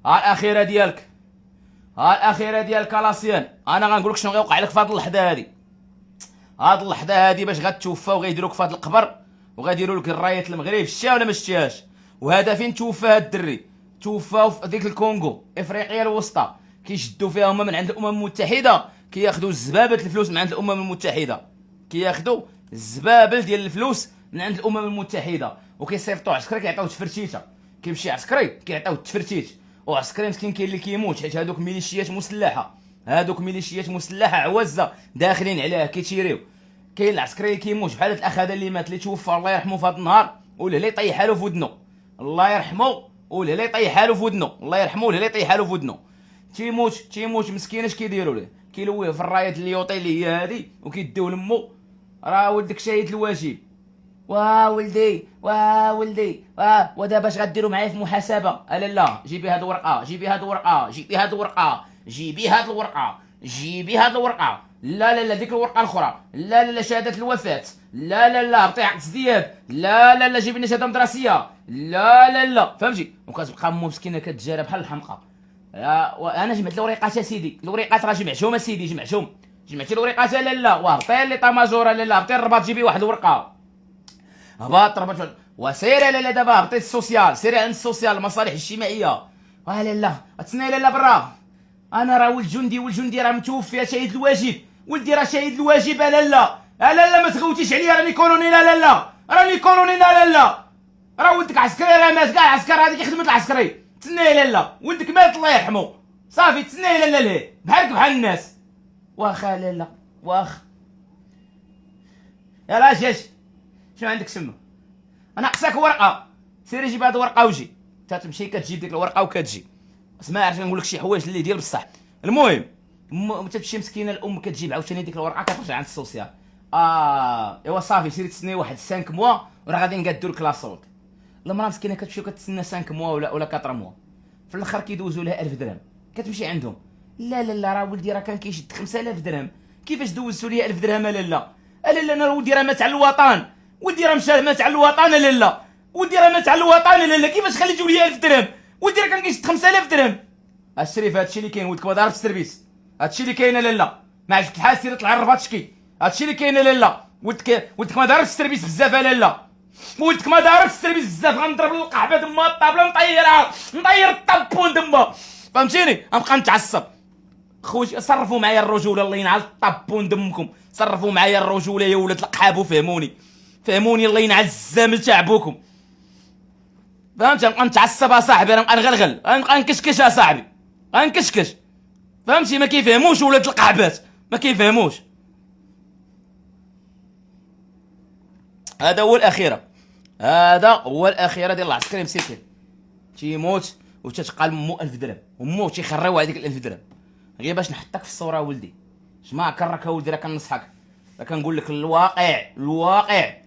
ها الاخيره ديالك، ها الاخيره ديالك لاسيان. انا غنقول لك شنو غيوقع لك في هاد اللحظه هادي. هاد اللحظه هادي باش غتوفى وغيديروك في هاد القبر وغيديروا لك الرايه المغرب. شتيها ولا ما شتيهاش؟ وهذا فين توفى هاد الدري؟ توفى في ديك الكونغو افريقيا الوسطى. كيشدوا فيها هما من عند الامم المتحده، كياخذوا زبابه الفلوس من عند الامم المتحده، كياخذوا الزبابل ديال الفلوس من عند الامم المتحده وكيصيفطوا عسكري كيعطيوه تفرتيته. كيمشي عسكري كيعطيوه التفرتيت، وعسكري مسكين كاين اللي كيموت حيت هادوك ميليشيات مسلحه، هادوك ميليشيات مسلحه عوزه داخلين عليه كيتيريو. كاين العسكري اللي كيموت بحال هاد الاخ هذا اللي مات اللي توفى الله يرحمه في هاد النهار، والهلا يطيح حالو في ودنو الله يرحمه، والهلا يطيح حالو في ودنو الله يرحمه، والهلا يطيح حالو في ودنو. تيموت مسكين. اش كيديروا ليه؟ كيلويه في الرايه الليوطي اللي هي هادي وكيديو لمو. راه ولدك شهيد الواجب. ولدي ولدي ودابا اش غديروا معايا في محاسبه؟ لا جيبي هاد الورقه، جيبي هاد الورقه، جيبي هاد الورقه، جيبي هاد الورقه، جيبي هاد الورقه. لا ديك الورقه الاخرى. لا شهاده الوفاه. لا بطيء عقد ازدياد. لا جيبي لنا شهاده مدرسيه. لا فهمتي؟ وكتبقى مو مسكينه كتجارى بحال الحمقى. انا جمعت الوريقات اسيدي، الوريقات راه جمعتهم اسيدي، جمعتي الوريقات. لا وهبطي لي طاماجوره. لا هبطي الرباط جيبي واحد الورقه. هبط ربط وسيري. لا دابا هبطي السوسيال، سيري عند السوسيال المصالح الاجتماعيه. لا تسناي. لا برا. انا راه ولد جندي راه متوفي شهيد الواجب. ولدي راه شهيد الواجب. لا ما تغوتيش عليا راني كولوني. لا راني كولوني. لا راه ولدك عسكري راه مات كاع عسكر هذيك خدمه العسكري. تسناي. لا ولدك مات الله يرحمه صافي. تسناي. لا ليه بحالك بحال الناس. واخا لا واخا. يلا اش شنو عندك سما؟ انا ناقصك ورقه. سيري جيب هاد الورقه وجي. انت تمشي كتجيب ديك الورقه وكتجي. اسمع عرفت نقول لك شي حوايج اللي ديال بصح. المهم تمشي مسكينه الام كتجيب عاوتاني ديك الورقه كترجع عند السوسيال. ايوا صافي سيري تسني واحد 5 موا وراه غادي نقادو لك لاصوت. المراه مسكينه كتمشي وكتسنى 5 موا ولا 4 موا. في الاخر كيدوزوا لها 1000 درهم. كتمشي عندهم. لا راه ولدي راه كان كيشد 5000 درهم. كيفاش دوزتوا لي 1000 درهم؟ لا انا ولدي راه مات على الوطن. ولدي راه مشى مات على الوطن. لا ولدي راه مات على الوطن. لا كيفاش خليتوا لي 1000 درهم؟ ولدي راه كان كيشد 5000 درهم. الشريف هادشي اللي كاين. ولدك ما ضاربش السيرفيس. هادشي اللي كاين. لا ما عجبك الحال سير طلع الرباط شكي. هادشي اللي كاين. لا ولدك ما ضاربش السيرفيس بزاف. لا ولدك ما ضاربش السيرفيس بزاف. غنضرب القحبه دما الطابله نطيرها نطير الطابون دما. فهمتيني؟ غنبقى نتعصب. خويا صرفوا معايا الرجوله الله ينعل الطابون دمكم. صرفوا معايا الرجوله يا ولاد القحاب وفهموني. الله ينعل الزامل تاع بوكم. فهمت؟ غنبقى نتعصب اصاحبي. غنبقى نغلغل غنبقى نكشكش اصاحبي. غنكشكش. فهمتي؟ ما كيفهموش ولاد القحبات ما كيفهموش. هذا هو الاخيره ديال العسكري مسكين تيموت وتتقال مو 1000 درهم ومو تيخريو هذيك 1000 درهم غير باش نحطك في الصوره. ولدي جماعه كرك ولدي راه كنصحك، راه كنقول لك الواقع